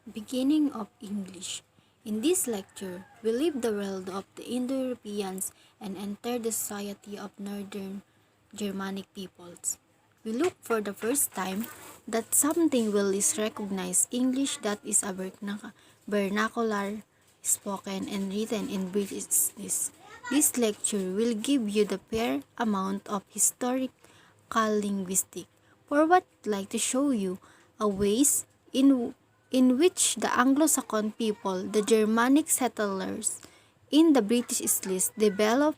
Beginning of English. In this lecture, we leave the world of the Indo-Europeans and enter the society of Northern Germanic peoples. We look for the first time that something will is recognized English that is a vernacular spoken and written in British. This lecture will give you the fair amount of historical linguistics for what I'd like to show you a ways in which the Anglo-Saxon people, the Germanic settlers in the British Isles, developed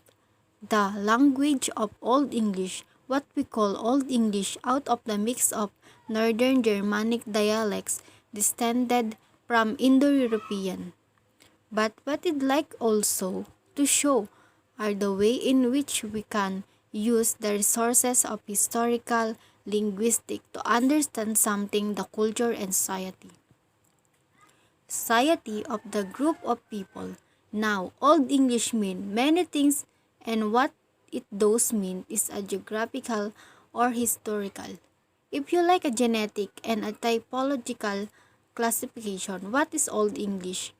the language of Old English, what we call Old English, out of the mix of Northern Germanic dialects descended from Indo-European. But what I'd like also to show are the way in which we can use the resources of historical linguistics to understand something the culture and society. Society of the group of people. Now, Old English mean many things, and what it does mean is a geographical or historical. If you like a genetic and a typological classification, what is Old English?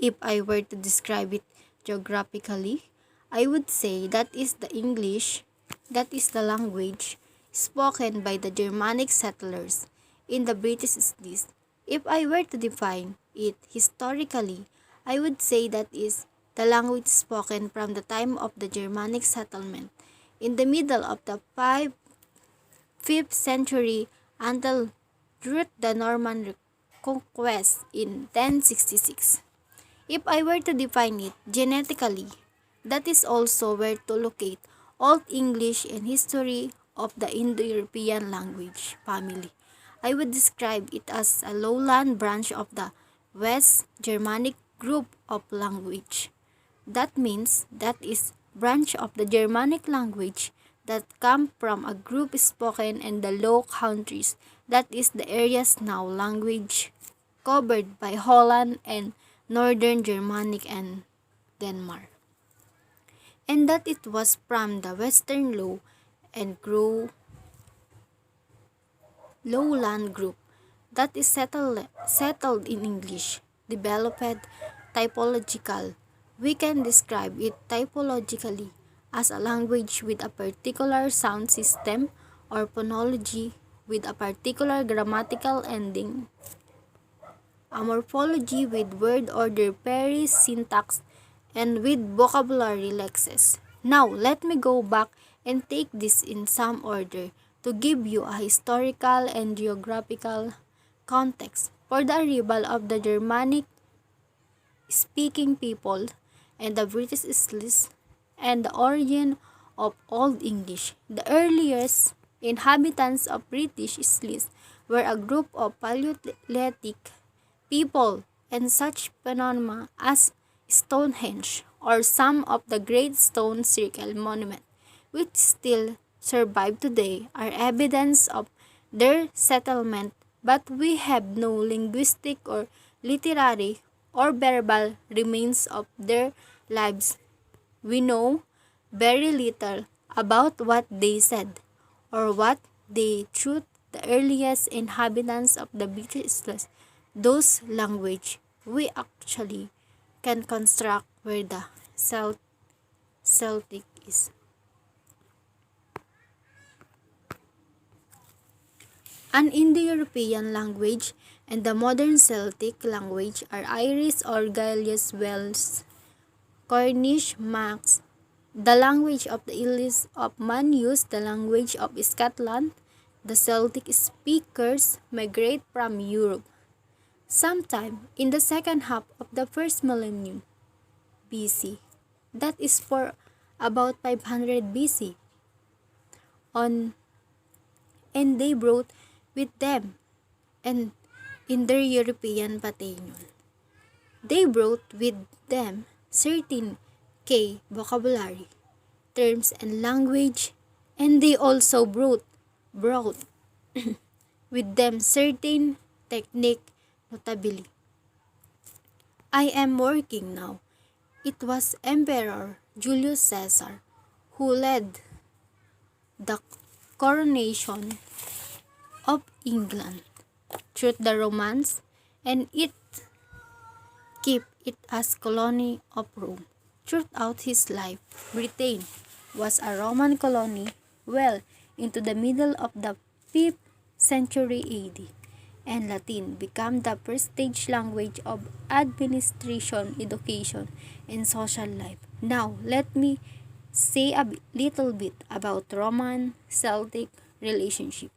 If I were to describe it geographically, I would say that is the English, that is the language spoken by the Germanic settlers in the British Isles. If I were to define it historically, I would say that is the language spoken from the time of the Germanic settlement in the middle of the 5th century until through the Norman conquest in 1066. If I were to define it genetically, that is also where to locate Old English and history of the Indo-European language family. I would describe it as a lowland branch of the West Germanic group of language. That means that is branch of the Germanic language that come from a group spoken in the Low Countries, that is the areas now language covered by Holland and Northern Germanic and Denmark. And that it was from the Western Low and Lowland group that is settled in English, developed typological. We can describe it typologically as a language with a particular sound system or phonology with a particular grammatical ending, a morphology with word order pairs, syntax, and with vocabulary lexes. Now, let me go back and take this in some order to give you a historical and geographical context for the arrival of the Germanic speaking people and the British Isles and the origin of Old English. The earliest inhabitants of British Isles were a group of Paleolithic people and such phenomena as Stonehenge or some of the great stone circle monuments which still survive today are evidence of their settlement, but we have no linguistic or literary or verbal remains of their lives. We know very little about what they said or what they thought the earliest inhabitants of the British Isles. Those language we actually can construct where the Celtic is. An Indo-European language and the modern Celtic language are Irish or Gaelic Welsh, Cornish Manx, the language of the Isles of Man use the language of Scotland. The Celtic speakers migrate from Europe sometime in the second half of the first millennium BC. That is for about 500 BC. And they brought with them and in their European battalion. They brought with them certain vocabulary, terms and language, and they also brought with them certain technique notably. I am working now. It was Emperor Julius Caesar who led the coronation of England through the Romans and it kept it as colony of Rome. Throughout his life, Britain was a Roman colony well into the middle of the 5th century AD, and Latin became the prestige language of administration, education, and social life. Now, let me say a little bit about Roman-Celtic relationship.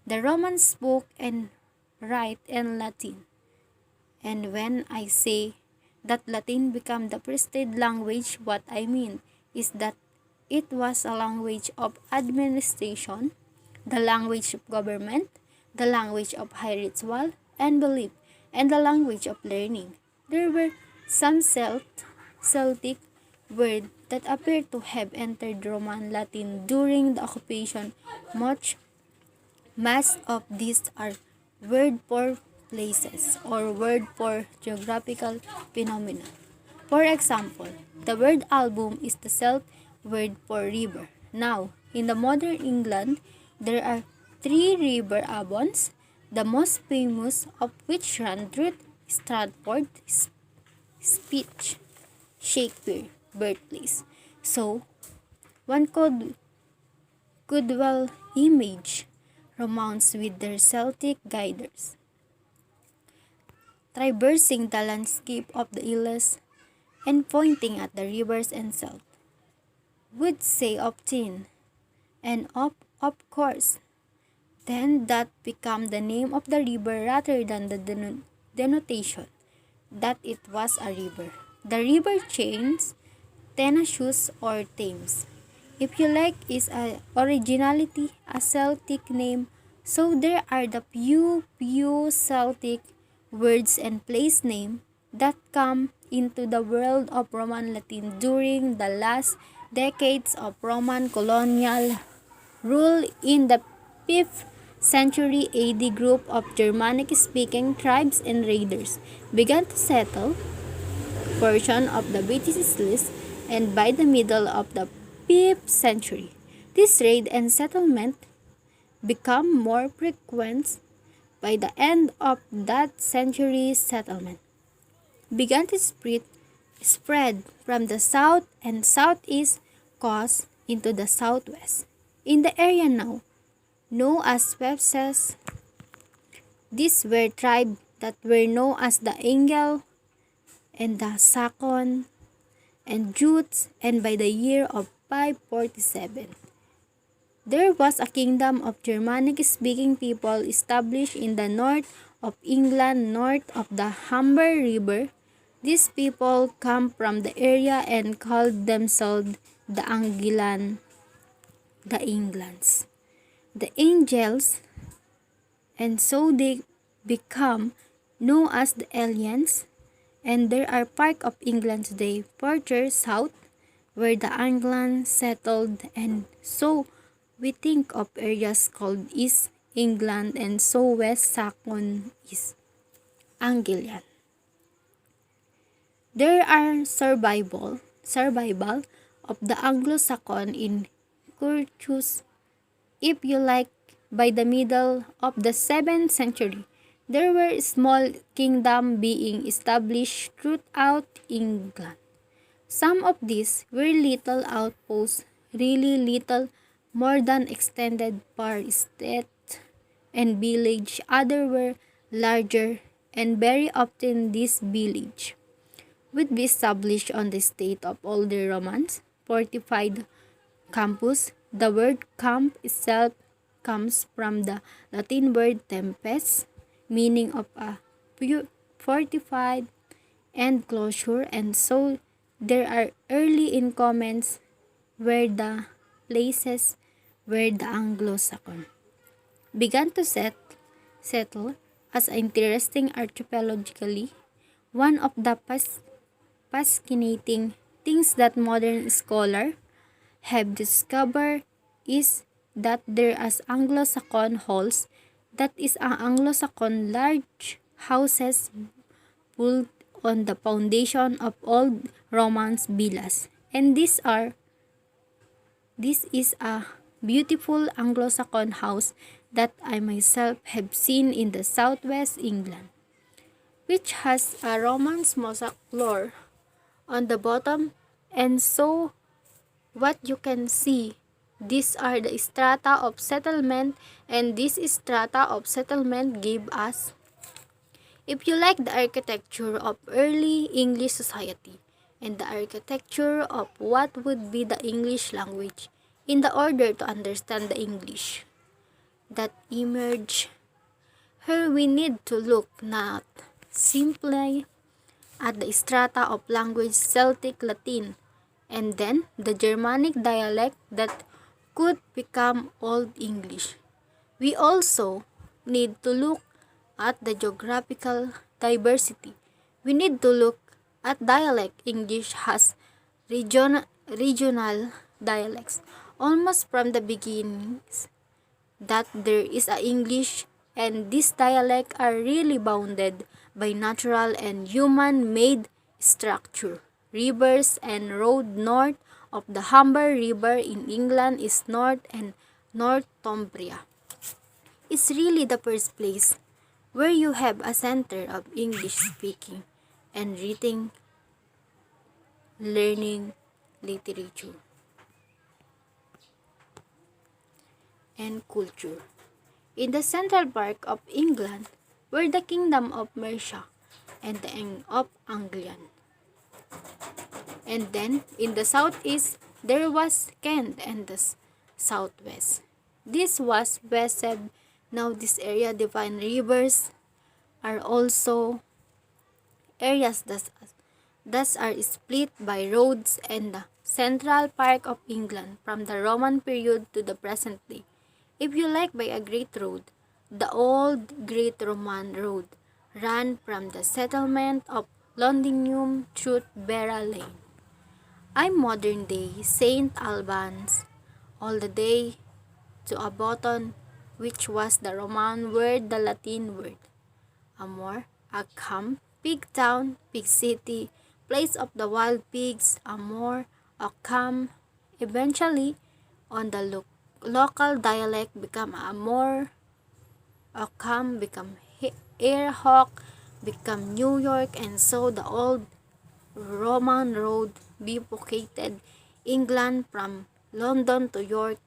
The Romans spoke and write in Latin, and when I say that Latin became the prestige language, what I mean is that it was a language of administration, the language of government, the language of high ritual and belief, and the language of learning. There were some Celtic words that appear to have entered Roman Latin during the occupation. Most of these are word for places or word for geographical phenomena. For example, the word album is the Celt word for river. Now, in the modern England, there are three river Avons, the most famous of which run through Stratford, speech, Shakespeare, birthplace. So, one could well image Romans with their Celtic guiders, traversing the landscape of the Isles and pointing at the rivers and south, would say often and of course, then that became the name of the river rather than the denotation that it was a river. The river chains, Tenacious or Thames, if you like, is a originality, a Celtic name. So there are the few Celtic words and place name that come into the world of Roman Latin during the last decades of Roman colonial rule. In the 5th century AD, group of Germanic-speaking tribes and raiders began to settle portion of the British Isles, and by the middle of the 5th century, this raid and settlement become more frequent. By the end of that century, settlement began to spread from the south and southeast coast into the southwest. In the area now known as Wessex, these were tribes that were known as the Angel and the Saxon and Jutes, and by the year of 547, there was a kingdom of Germanic-speaking people established in the north of England, north of the Humber River. These people come from the area and called themselves the Angilan, the Englands, the Angels, and so they become known as the Aliens. And there are parts of England today, further south, where the Anglan settled, and so we think of areas called East England, and so West Saxon is Anglian. There are survival of the Anglo-Saxon in Curtius, if you like. By the middle of the 7th century, there were small kingdoms being established throughout England. Some of these were little outposts, really little more than extended par state and village. Others were larger, and very often this village would be established on the site of older Romans fortified campus. The word camp itself comes from the Latin word tempest, meaning of a fortified enclosure, and so there are early in comments where the places where the Anglo-Saxon began to settle as interesting archipelagically. One of the fascinating things that modern scholars have discovered is that there are Anglo-Saxon halls, that is ang Anglo-Saxon large houses built on the foundation of old Roman villas. And this is a beautiful Anglo-Saxon house that I myself have seen in the southwest England. which has a Romance mosaic floor on the bottom. And so what you can see, these are the strata of settlement, and this strata of settlement give us, if you like, the architecture of early English society and the architecture of what would be the English language in the order to understand the English that emerge. Here we need to look not simply at the strata of language Celtic Latin and then the Germanic dialect that could become Old English. We also need to look at the geographical diversity. We need to look at dialect. English has regional dialects almost from the beginnings that there is a English, and these dialects are really bounded by natural and human-made structure. Rivers and road north of the Humber River in England is North and Northumbria. It's really the first place where you have a center of English speaking and reading, learning, literature, and culture. In the central part of England were the kingdom of Mercia and the of Anglian. And then in the southeast there was Kent and the southwest. This was Wessex. Now this area defined rivers are also areas that are split by roads, and the central part of England from the Roman period to the present day, if you like, by a great road. The old Great Roman Road ran from the settlement of Londinium through Beara Lane. I'm modern day St. Albans all the day to Aboton, which was the Roman word, the Latin word. Amor, a camp, pig town, pig city, place of the wild pigs, Amor, a camp. Eventually, on the local dialect become Amor, a camp become Airhawk, become New York, and so the old Roman road bifurcated England from London to York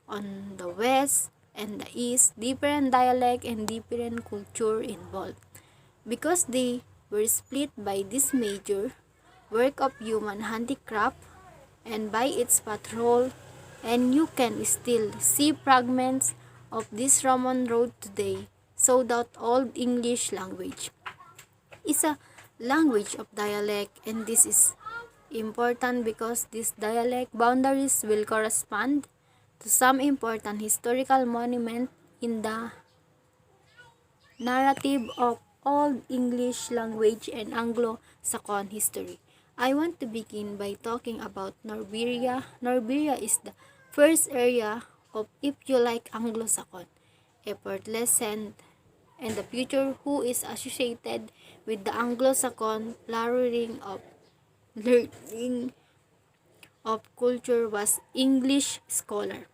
on the west and the east, different dialect and different culture involved. Because they were split by this major work of human handicraft and by its patrol, and you can still see fragments of this Roman road today, so that Old English language is a language of dialect, and this is important because these dialect boundaries will correspond to some important historical monument in the narrative of Old English language and Anglo-Saxon history. I want to begin by talking about Norburia. Norburia is the first area of, if you like, Anglo-Saxon, effortless and the future who is associated with the Anglo-Saxon flowering of learning of culture was English scholar.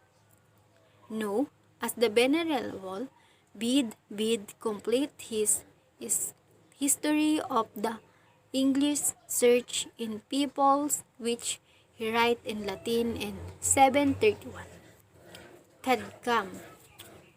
No, as the Venerable Bede complete his history of the English Church in Peoples, which he write in Latin in 731. Ted Gum,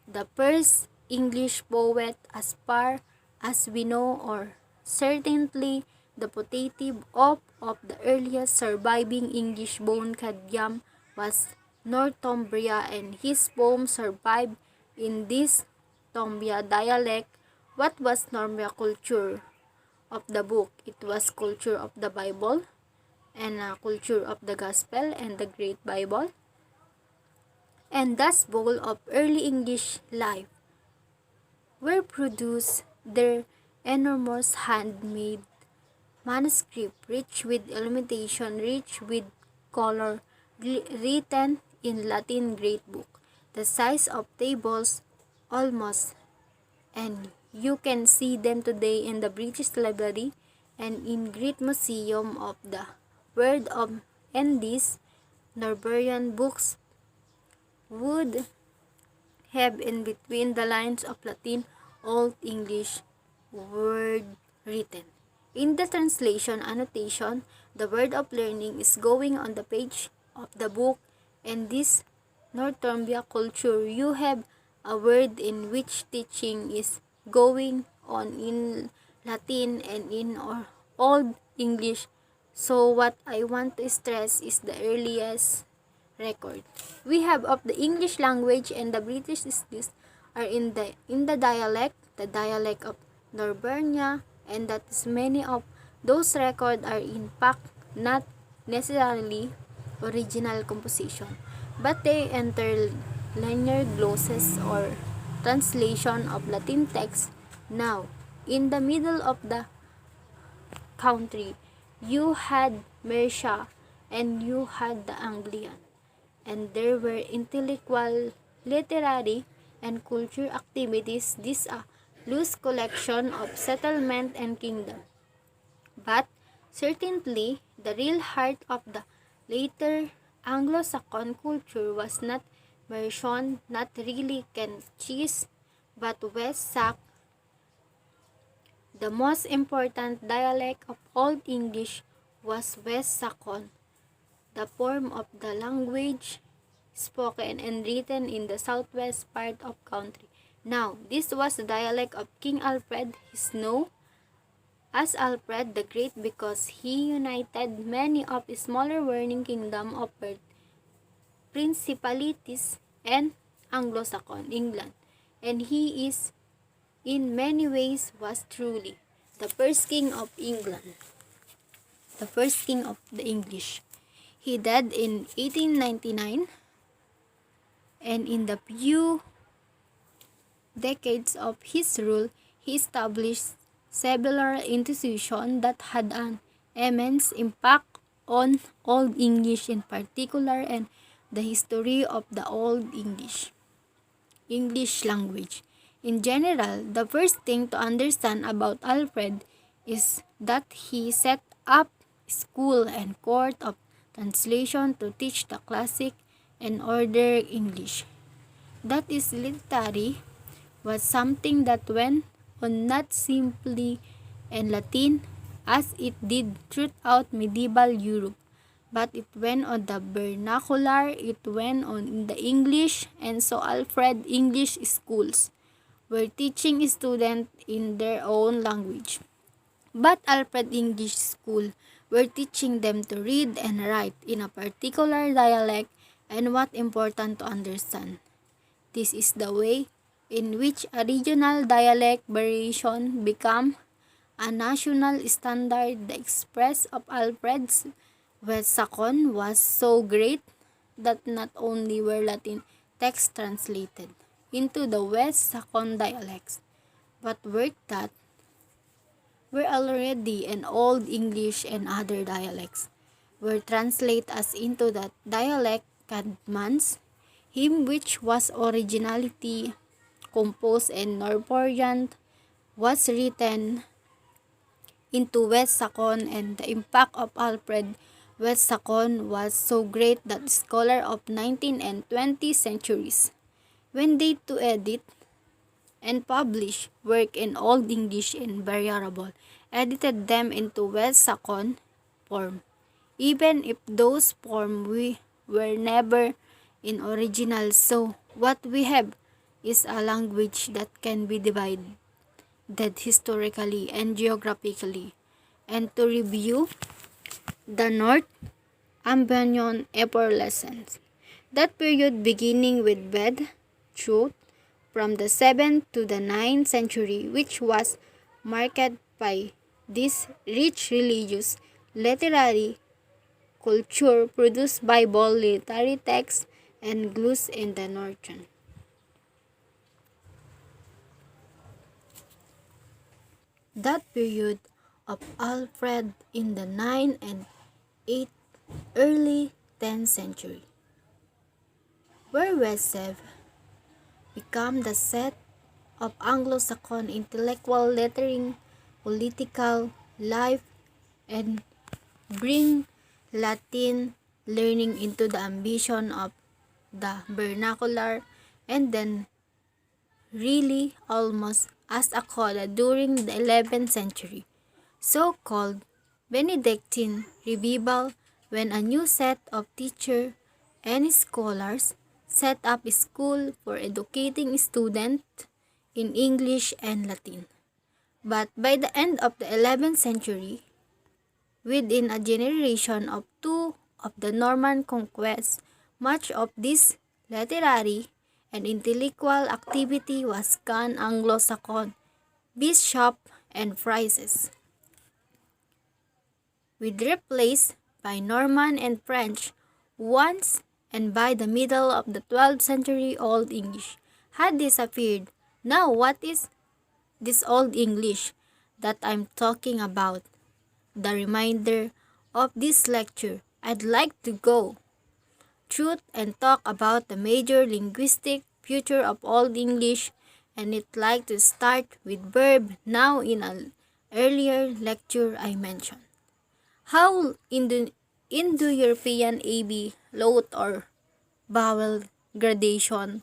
the first English poet as far as we know, or certainly the potative of the earliest surviving English-born Cadgiam was Northumbria, and his poems survive in this Tombia dialect. What was Northumbria culture of the book? It was culture of the Bible and culture of the Gospel and the Great Bible, and thus bowl of early English life were produced. Their enormous handmade manuscript, rich with illumination, rich with color, written in Latin great book, the size of tables almost, and you can see them today in the British Library and in Great Museum of the World of, and these Northumbrian books would have in between the lines of Latin Old English word written. In the translation annotation, the word of learning is going on the page of the book. In this Northumbria culture, you have a word in which teaching is going on in Latin and in Old English. So what I want to stress is the earliest record we have of the English language and the British Isles are in the dialect of Norbernia, and that is many of those records are in fact not necessarily original composition, but they enter linear glosses or translation of Latin text. Now, in the middle of the country, you had Mercia and you had the Anglian, and there were intellectual, literary, and culture activities. This a loose collection of settlement and kingdom. But certainly, the real heart of the later Anglo-Saxon culture was not Mercian, not really Kentish, but West Sac. The most important dialect of Old English was West Saxon, the form of the language spoken and written in the southwest part of country. Now, this was the dialect of King Alfred. He is known as Alfred the Great because he united many of the smaller warring kingdom of principalities and Anglo-Saxon England, and he is in many ways was truly the first king of England, the first king of the English. He died in 1899, and in the few decades of his rule, he established several institutions that had an immense impact on Old English in particular and the history of the Old English language. In general, the first thing to understand about Alfred is that he set up school and court of translation to teach the classic and order English. That is literary was something that went on not simply in Latin as it did throughout medieval Europe, but it went on the vernacular, it went on in the English, and so Alfred English schools were teaching students in their own language. But Alfred English School were teaching them to read and write in a particular dialect, and what important to understand. This is the way in which a regional dialect variation became a national standard. The express of Alfred's West Saxon was so great that not only were Latin texts translated into the West Saxon dialects, but work that were already in Old English and other dialects were translated as into that dialect. Cadman's hymn, which was originally composed in Northumbrian, was written into West Saxon, and the impact of Alfred West Saxon was so great that scholars of 19th and 20th centuries, when they to edit and publish work in Old English invariable, edited them into West Saxon form, even if those forms were never in original. So what we have is a language that can be divided historically and geographically. And to review, the Northumbrian effervescence, that period beginning with Bede Truth from the 7th to the 9th century, which was marked by this rich religious, literary culture produced Bible, literary texts, and glues in the Northern. That period of Alfred in the 9th and 8th, early 10th century, where Wessex became the set of Anglo-Saxon intellectual lettering, political life, and bring Latin learning into the ambition of the vernacular, and then really almost as a coda during the 11th century, so-called Benedictine revival, when a new set of teachers and scholars set up a school for educating students in English and Latin. But by the end of the 11th century, within a generation of two of the Norman conquest, much of this literary and intellectual activity was gone Anglo-Saxon, bishop and friars, with replaced by Norman and French once, and by the middle of the 12th century Old English had disappeared. Now what is this Old English that I'm talking about? The remainder of this lecture, I'd like to go through and talk about the major linguistic future of Old English, and I'd like to start with verb now in an earlier lecture I mentioned. How Indo-European AB lot or vowel gradation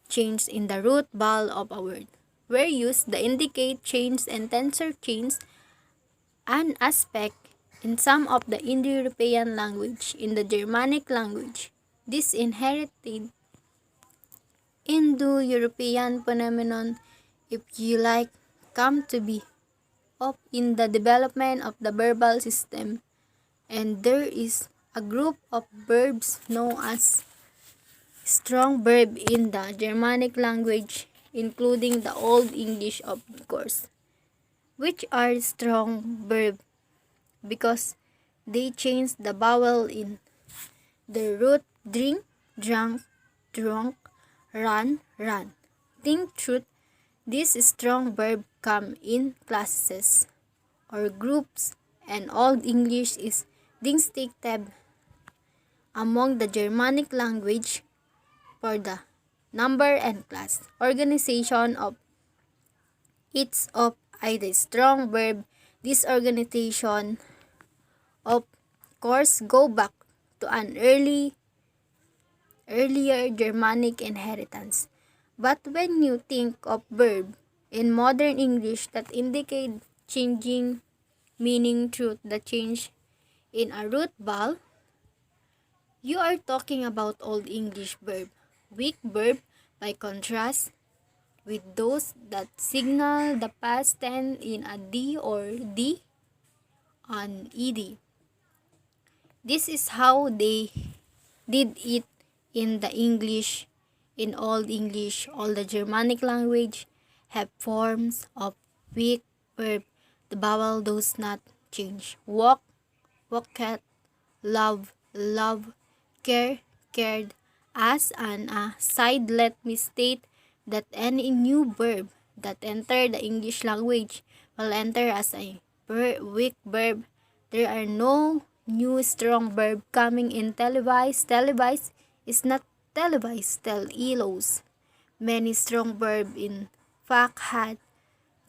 change in the root vowel of a word were used to indicate change and tensor change, an aspect in some of the Indo-European language. In the Germanic language, this inherited Indo-European phenomenon, if you like, come to be up in the development of the verbal system, and there is a group of verbs known as strong verb in the Germanic language, including the Old English of course, which are strong verb because they change the vowel in the root drink, drunk, drunk, run, run. Think truth. These strong verb come in classes or groups, and Old English is distinctive among the Germanic language for the number and class organization of its of either strong verb. This organization of course go back to an earlier Germanic inheritance. But when you think of verb in modern English that indicate changing meaning through the change in a root vowel, you are talking about Old English verb. Weak verb, by contrast, with those that signal the past tense in a D or D on ED. This is how they did it in the English. In Old English, all the Germanic language have forms of weak verb. The vowel does not change. Walk, walked, love, love, care, cared. As an aside, let me state that any new verb that enter the English language will enter as a weak verb. There are no new strong verb coming in. Televised. Televised is not televised. Telelos. Many strong verb in fact had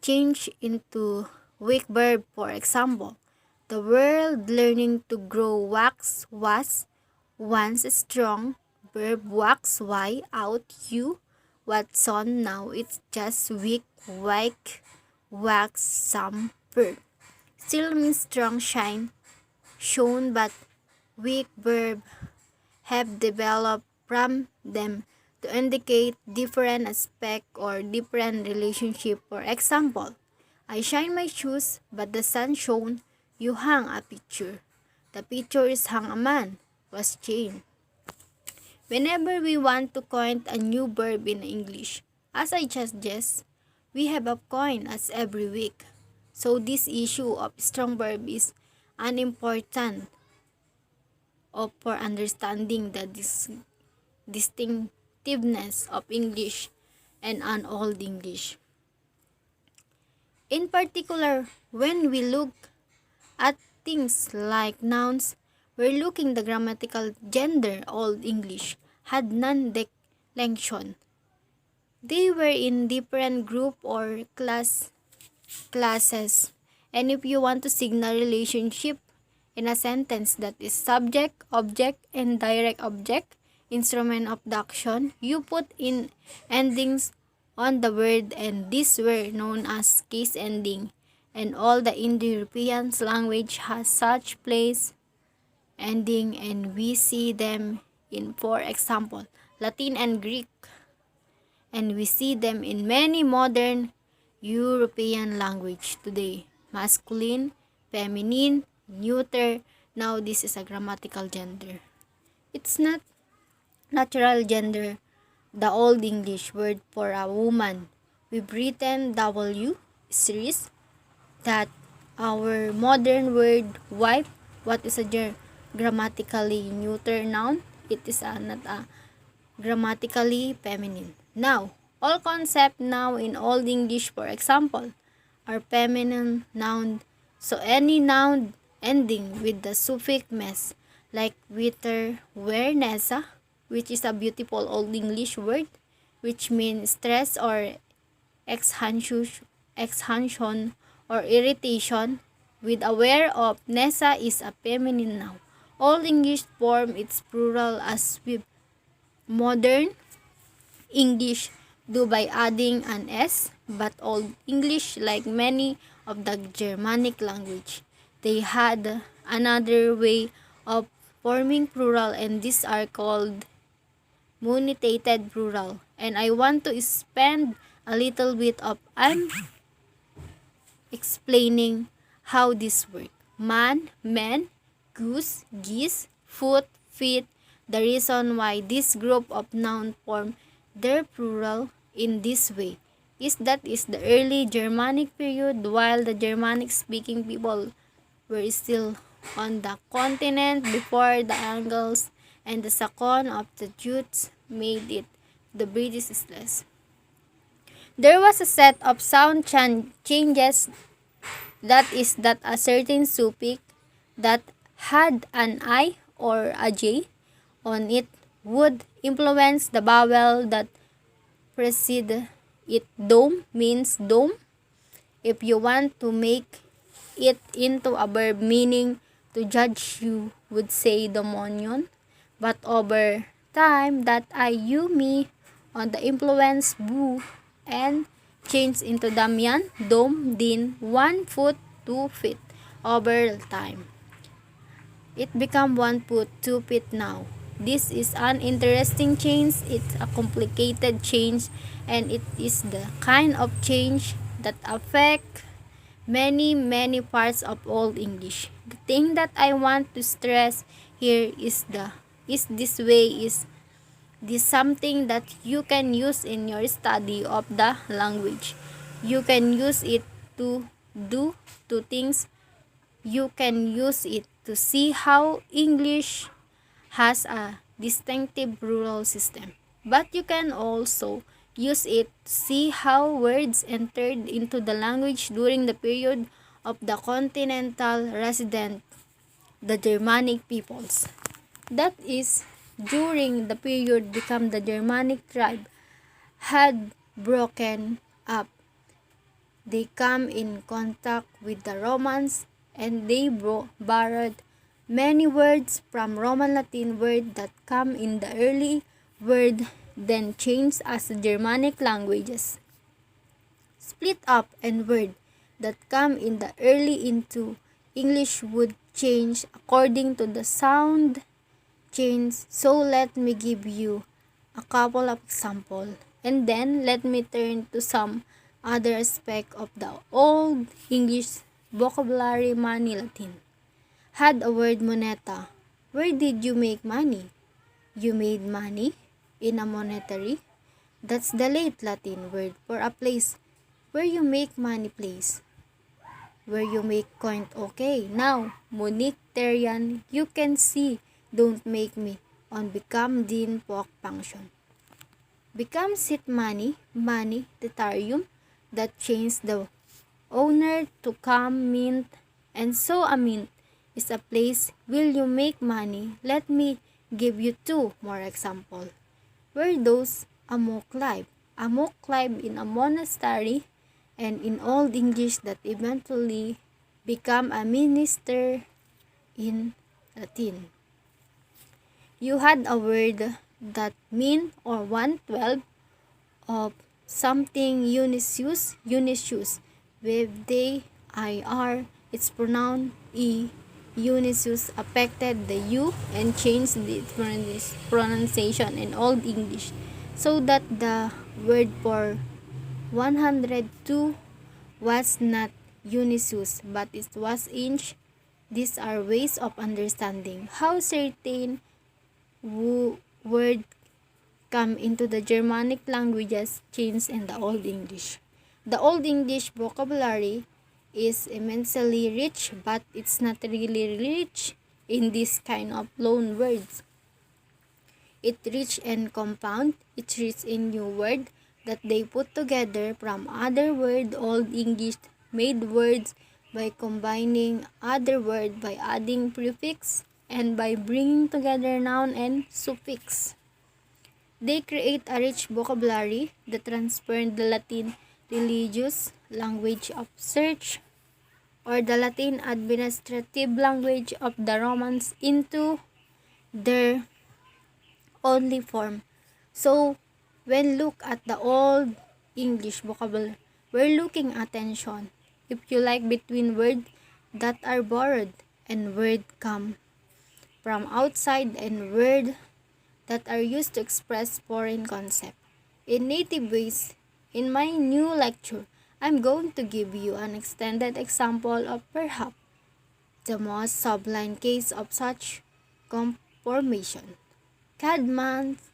changed into weak verb. For example, the word learning to grow wax was once strong verb wax y out you Watson. Now it's just weak wax some verb. Still means strong shine shown, but weak verb have developed from them to indicate different aspect or different relationship. For example, I shine my shoes, but the sun shone. You hang a picture. The picture is hung a man was chained. Whenever we want to coin a new verb in English, as I just guessed, we have a coin as every week. So this issue of strong verb is unimportant for understanding the distinctiveness of English and an Old English. In particular, when we look at things like nouns, we're looking the grammatical gender. Old English had non-declension. They were in different group or classes. And if you want to signal relationship in a sentence that is subject, object, and direct object, instrument of the action, you put in endings on the word, and these were known as case ending. and all the Indo-European language has such place ending, and we see them in, for example, Latin and Greek, and we see them in many modern European language today. Masculine, feminine, neuter. Now this is a grammatical gender. It's not natural gender, the Old English word for a woman. We've written W series that our modern word wife. What is a grammatically neuter noun? It is not a grammatically feminine. Now, all concept now in Old English, for example, are feminine noun. So any noun ending with the suffix mes, like wither, where, nessa, which is a beautiful Old English word, which means stress or exhaustion or irritation, with aware of. Nessa is a feminine noun. Old English form its plural as with modern English do by adding an s, but Old English, like many of the Germanic language, they had another way of forming plural, and these are called monetated plural. And I want to spend a little bit of time explaining how this works. Man, men, goose, geese, foot, feet. The reason why this group of noun form their plural in this way is that is the early Germanic period, while the Germanic speaking people were still on the continent before the Angles and the Sakon of the Jutes made it the British Isles. There was a set of sound changes, that is that a certain suffix that had an I or a J on it would influence the vowel that precede it. Dome means dome. If you want to make it into a verb meaning to judge, you would say dominion. But over time, that I, you, me on the influence boo and change into Damian, dome, din, 1 foot, 2 feet. Over time, it become 1 foot, 2 feet now. This is an interesting change. It's a complicated change, and it is the kind of change that affect many parts of Old English. The thing that I want to stress here is this way is this something that you can use in your study of the language. You can use it to do two things. You can use it to see how English has a distinctive plural system. But you can also use it to see how words entered into the language during the period of the continental resident, the Germanic peoples. That is, during the period become the Germanic tribe had broken up. They come in contact with the Romans, and they borrowed many words from Roman Latin word that come in the early word then changed as the Germanic languages. Split up, and word that come in the early into English would change according to the sound change. So let me give you a couple of examples, and then let me turn to some other aspect of the Old English vocabulary. Money Latin had a word moneta. Where did you make money? You made money in a monetary. That's the late Latin word for a place where you make money place. Where you make coin. Okay, now monetarian, you can see don't make me on become din poc function. Become sit money, money, tetarium, that changed the owner to come mint, and so a mint is a place will you make money. Let me give you two more example. Where those amok live? Amok live in a monastery, and in Old English that eventually become a minister in Latin. You had a word that mean or 1/12 of something Unisius, with they IR, its pronoun E, Unisys affected the U and changed the pronunciation in Old English so that the word for 102 was not Unisys but it was inch. These are ways of understanding how certain words come into the Germanic languages changed in the Old English. The Old English vocabulary is immensely rich, but it's not really rich in this kind of loan words. It's rich and compound. It's rich in new words that they put together from other word. Old English made words by combining other words by adding prefix and by bringing together noun and suffix. They create a rich vocabulary that transformed the Latin religious language of search or the Latin administrative language of the Romans into their only form. So, when look at the Old English vocabulary, we're looking attention. If you like between words that are borrowed and words come from outside and words that are used to express foreign concepts in native ways. In my new lecture, I'm going to give you an extended example of perhaps the most sublime case of such conformation. Cadman's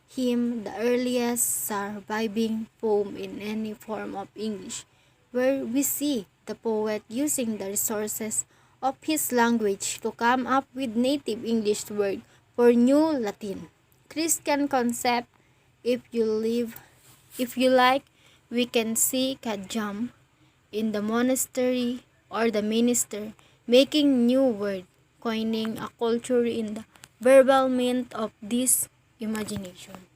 hymn, the earliest surviving poem in any form of English, where we see the poet using the resources of his language to come up with native English word for New Latin. Christian concept, if you like, we can see Kajam in the monastery or the minister making new word, coining a culture in the verbal mint of this imagination.